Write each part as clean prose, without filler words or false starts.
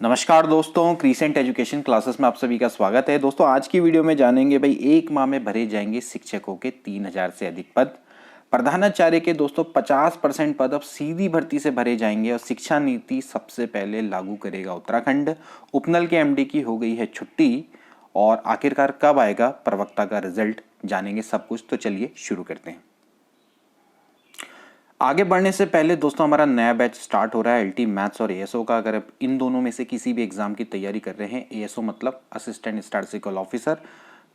नमस्कार दोस्तों, crescent education classes में आप सभी का स्वागत है। दोस्तों आज की वीडियो में जानेंगे भाई एक माह में भरे जाएंगे शिक्षकों के 3000 से अधिक पद। प्रधानाचार्य के दोस्तों 50% पद अब सीधी भर्ती से भरे जाएंगे और शिक्षा नीति सबसे पहले लागू करेगा उत्तराखंड। उपनल के एमडी की हो गई है छुट्टी और आखिरकार कब आएगा प्रवक्ता का रिजल्ट, जानेंगे सब कुछ। तो चलिए शुरू करते हैं। आगे बढ़ने से पहले दोस्तों हमारा नया बैच स्टार्ट हो रहा है एलटी मैथ्स और एएसओ का। अगर आप इन दोनों में से किसी भी एग्जाम की तैयारी कर रहे हैं, एएसओ मतलब असिस्टेंट स्टैटिस्टिकल ऑफिसर,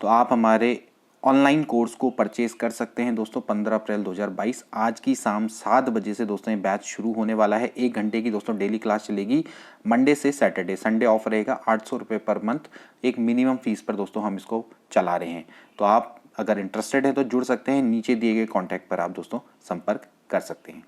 तो आप हमारे ऑनलाइन कोर्स को परचेज कर सकते हैं दोस्तों। 15 अप्रैल 2022 आज की शाम 7 बजे से दोस्तों ये बैच शुरू होने वाला है। 1 घंटे की दोस्तों डेली क्लास चलेगी, मंडे से सैटरडे, संडे ऑफ रहेगा। 800 रुपये पर मंथ एक मिनिमम फीस पर दोस्तों हम इसको चला रहे हैं। तो आप अगर इंटरेस्टेड है तो जुड़ सकते हैं, नीचे दिए गए कॉन्टैक्ट पर आप दोस्तों संपर्क कर सकते हैं।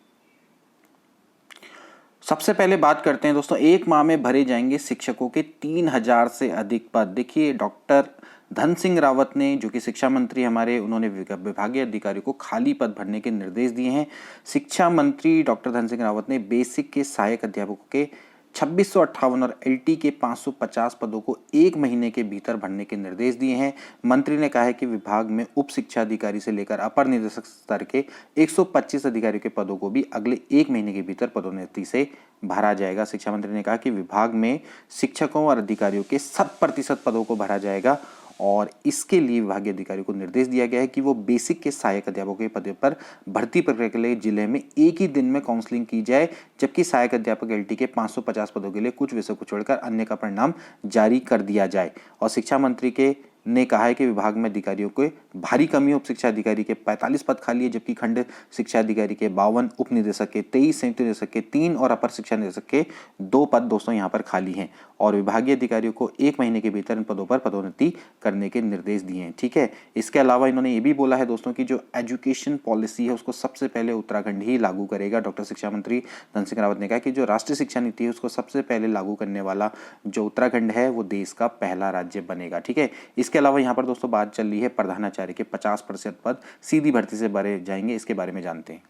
सबसे पहले बात करते हैं दोस्तों, एक माह में भरे जाएंगे शिक्षकों के 3000 से अधिक पद। देखिए डॉक्टर धन सिंह रावत ने, जो कि शिक्षा मंत्री हमारे, उन्होंने विभागीय अधिकारियों को खाली पद भरने के निर्देश दिए हैं। शिक्षा मंत्री डॉक्टर धन सिंह रावत ने बेसिक के सहायक अध्यापकों के 2658 और एलटी के 550 पदों को 1 महीने के भीतर भरने के निर्देश दिए हैं। मंत्री ने कहा है कि विभाग में उप शिक्षा अधिकारी से लेकर अपर निदेशक स्तर के 125 अधिकारियों के पदों को भी अगले 1 महीने के भीतर पदोन्नति से भरा जाएगा। शिक्षा मंत्री ने कहा कि विभाग में शिक्षकों और अधिकारियों के 100% पदों को भरा जाएगा और इसके लिए विभागीय अधिकारियों को निर्देश दिया गया है कि वो बेसिक के सहायक अध्यापकों के पदों पर भर्ती प्रक्रिया के लिए जिले में एक ही दिन में काउंसलिंग की जाए, जबकि सहायक अध्यापक एलटी के 550 पदों के लिए कुछ विषयों को छोड़कर अन्य का परिणाम जारी कर दिया जाए। और शिक्षा मंत्री के ने कहा है कि विभाग में अधिकारियों को भारी कमी, उप शिक्षा अधिकारी के 45 पद खाली है, जबकि खंड शिक्षा अधिकारी के 52, उप निदेशक के 23, संयुक्त निदेशक के 3 और अपर शिक्षा निदेशक के 2 पद दोस्तों यहाँ पर खाली हैं। और विभागीय अधिकारियों को 1 महीने के भीतर इन पदों पर पदोन्नति करने के निर्देश दिए हैं। ठीक है, इसके अलावा इन्होंने ये भी बोला है दोस्तों कि जो एजुकेशन पॉलिसी है उसको सबसे पहले उत्तराखंड ही लागू करेगा। डॉक्टर शिक्षा मंत्री धन सिंह रावत ने कहा कि जो राष्ट्रीय शिक्षा नीति है उसको सबसे पहले लागू करने वाला जो उत्तराखंड है वो देश का पहला राज्य बनेगा। ठीक है, इसके अलावा यहाँ पर दोस्तों बात चल रही है प्रधानाचार्य के 50% पद सीधी भर्ती से भरे जाएंगे, इसके बारे में जानते हैं।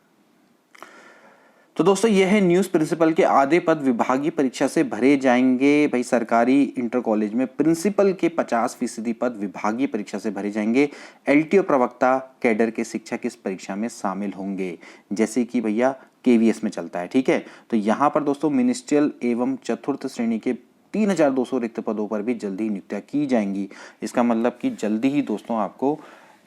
तो दोस्तों यह है न्यूज़। प्रिंसिपल के आधे पद विभागीय परीक्षा से भरे जाएंगे। भाई सरकारी इंटर कॉलेज में प्रिंसिपल के 50% पद विभागीय परीक्षा से भरे जाएंगे। एलटी और प्रवक्ता कैडर के शिक्षक इस परीक्षा में शामिल होंगे, जैसे कि भैया केवीएस में चलता है। ठीक है, तो यहाँ पर दोस्तों मिनिस्ट्रियल एवं चतुर्थ श्रेणी के 3200 रिक्त पदों पर भी जल्दी ही नियुक्तियां की जाएंगी। इसका मतलब कि जल्दी ही दोस्तों आपको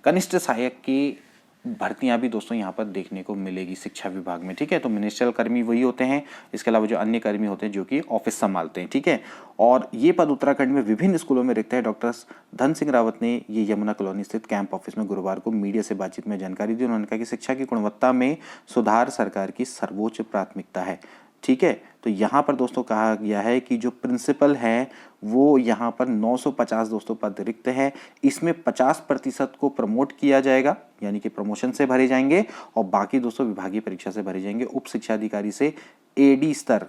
कनिष्ठ सहायक की भर्तियां भी दोस्तों यहाँ पर देखने को मिलेगी शिक्षा विभाग में। ठीक है, तो मिनिस्ट्रियल कर्मी वही होते हैं, इसके अलावा जो अन्य कर्मी होते हैं जो कि ऑफिस संभालते हैं। ठीक है, और ये पद उत्तराखंड में विभिन्न स्कूलों में रिक्त है। डॉक्टर धन सिंह रावत ने ये यमुना कॉलोनी स्थित कैंप ऑफिस में गुरुवार को मीडिया से बातचीत में जानकारी दी। उन्होंने कहा कि शिक्षा की गुणवत्ता में सुधार सरकार की सर्वोच्च प्राथमिकता है। ठीक है, तो यहाँ पर दोस्तों कहा गया है कि जो प्रिंसिपल हैं वो यहाँ पर 950 दोस्तों पद रिक्त हैं। इसमें 50% को प्रमोट किया जाएगा, यानी कि प्रमोशन से भरे जाएंगे, और बाकी दोस्तों विभागीय परीक्षा से भरे जाएंगे। उप शिक्षा अधिकारी से एडी स्तर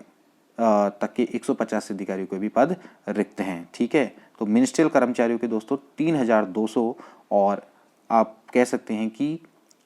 तक के 150 अधिकारियों को भी पद रिक्त हैं। ठीक है, तो मिनिस्ट्रियल कर्मचारियों के दोस्तों 3200 और आप कह सकते हैं कि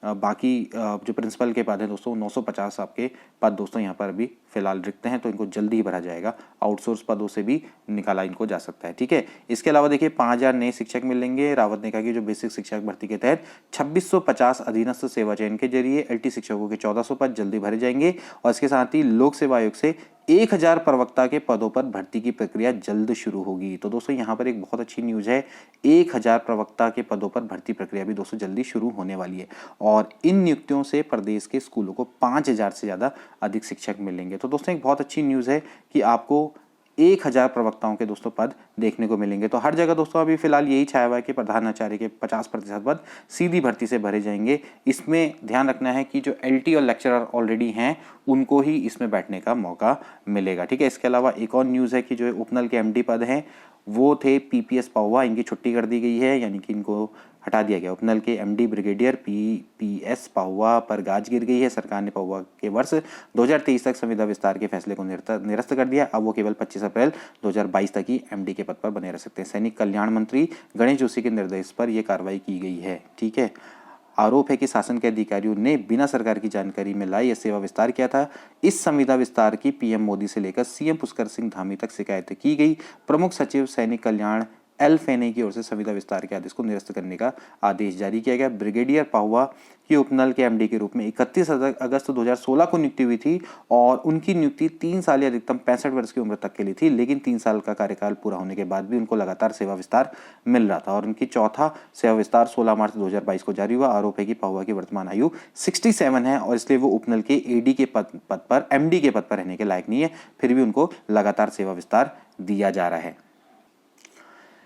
बाकी जो प्रिंसिपल के पद हैं दोस्तों 950 आपके पद दोस्तों यहाँ पर अभी फिलहाल रिक्त हैं, तो इनको जल्दी ही भरा जाएगा। आउटसोर्स पदों से भी निकाला इनको जा सकता है। ठीक है, इसके अलावा देखिए 5000 नए शिक्षक मिलेंगे। रावत ने कहा कि जो बेसिक शिक्षक भर्ती के तहत 2650 अधीनस्थ सेवा चयन के जरिए एलटी शिक्षकों के 1400 पद जल्दी भरे जाएंगे और इसके साथ ही लोक सेवा आयोग से 1000 प्रवक्ता के पदों पर भर्ती की प्रक्रिया जल्द शुरू होगी। तो दोस्तों यहाँ पर एक बहुत अच्छी न्यूज़ है, 1000 प्रवक्ता के पदों पर भर्ती प्रक्रिया भी दोस्तों जल्दी शुरू होने वाली है और इन नियुक्तियों से प्रदेश के स्कूलों को 5000 से ज़्यादा अधिक शिक्षक मिलेंगे। तो दोस्तों एक बहुत अच्छी न्यूज़ है कि आपको 1000 प्रवक्ताओं के दोस्तों पद देखने को मिलेंगे। तो हर जगह दोस्तों अभी फिलहाल यही छाया हुआ है कि प्रधानाचार्य के 50% पद सीधी भर्ती से भरे जाएंगे। इसमें ध्यान रखना है कि जो एलटी और लेक्चरर ऑलरेडी हैं उनको ही इसमें बैठने का मौका मिलेगा। ठीक है, इसके अलावा एक और न्यूज़ है कि जो उपनल के एमडी पद हैं वो थे पीपीएस पहुआ, इनकी छुट्टी कर दी गई है, यानी कि इनको हटा दिया गया। उपनल के एमडी ब्रिगेडियर पीपीएस पहुआ पर गाज गिर गई है। सरकार ने पहुआ के वर्ष 2023 तक संविदा विस्तार के फैसले को निरस्त कर दिया। अब वो केवल 25 अप्रैल 2022 तक ही एमडी के पद पर बने रह सकते हैं। सैनिक कल्याण मंत्री गणेश जोशी के निर्देश पर यह कार्रवाई की गई है। ठीक है, आरोप है कि शासन के अधिकारियों ने बिना सरकार की जानकारी में लाए यह सेवा विस्तार किया था। इस संविदा विस्तार की पीएम मोदी से लेकर सीएम पुष्कर सिंह धामी तक शिकायतें की गई। प्रमुख सचिव सैनिक कल्याण एल फेने की ओर से संविदा विस्तार के आदेश को निरस्त करने का आदेश जारी किया गया। ब्रिगेडियर पाहुआ की उपनल के एमडी के रूप में 31 अगस्त 2016 को नियुक्ति हुई थी और उनकी नियुक्ति 3 साल या अधिकतम 65 वर्ष की उम्र तक के लिए थी, लेकिन 3 साल का कार्यकाल पूरा होने के बाद भी उनको लगातार सेवा विस्तार मिल रहा था और उनकी चौथा सेवा विस्तार 16 मार्च 2022 को जारी हुआ। आरोप है कि पाहुआ की वर्तमान आयु 67 है और इसलिए वो उपनल के एडी के पद पर एमडी के पद पर रहने के लायक नहीं है, फिर भी उनको लगातार सेवा विस्तार दिया जा रहा है।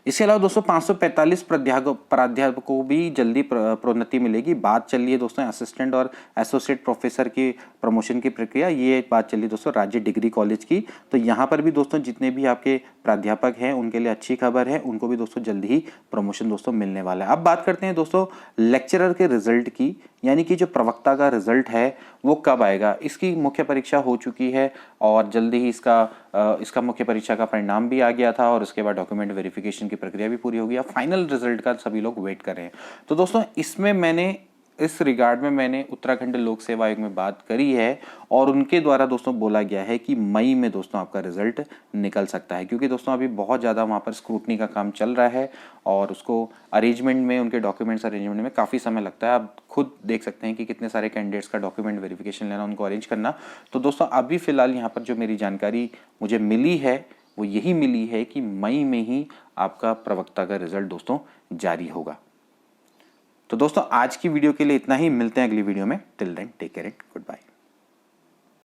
इसके अलावा दोस्तों 545 प्राध्यापकों को भी जल्दी प्रोन्नति मिलेगी। बात चल रही है दोस्तों असिस्टेंट और एसोसिएट प्रोफेसर की प्रमोशन की प्रक्रिया, ये बात चल रही है दोस्तों राज्य डिग्री कॉलेज की। तो यहाँ पर भी दोस्तों जितने भी आपके प्राध्यापक हैं उनके लिए अच्छी खबर है, उनको भी दोस्तों जल्दी ही प्रमोशन दोस्तों मिलने वाला है। अब बात करते हैं दोस्तों लेक्चरर के रिजल्ट की, यानी कि जो प्रवक्ता का रिजल्ट है वो कब आएगा। इसकी मुख्य परीक्षा हो चुकी है और जल्दी ही इसका मुख्य परीक्षा का परिणाम भी आ गया था और उसके बाद डॉक्यूमेंट वेरिफिकेशन की प्रक्रिया भी पूरी हो गई। फाइनल रिजल्ट का सभी लोग वेट कर रहे हैं। तो दोस्तों इसमें इस रिगार्ड में मैंने उत्तराखंड लोक सेवा आयोग में बात करी है और उनके द्वारा दोस्तों बोला गया है कि मई में दोस्तों आपका रिजल्ट निकल सकता है, क्योंकि दोस्तों अभी बहुत ज़्यादा वहाँ पर स्क्रूटनी का काम चल रहा है और उसको अरेंजमेंट में, उनके डॉक्यूमेंट्स अरेंजमेंट में काफ़ी समय लगता है। आप खुद देख सकते हैं कि कितने सारे कैंडिडेट्स का डॉक्यूमेंट वेरिफिकेशन लेना, उनको अरेंज करना। तो दोस्तों अभी फिलहाल यहाँ पर जो मेरी जानकारी मुझे मिली है वो यही मिली है कि मई में ही आपका प्रवक्ता का रिजल्ट दोस्तों जारी होगा। तो दोस्तों आज की वीडियो के लिए इतना ही, मिलते हैं अगली वीडियो में। Till then take care and good bye.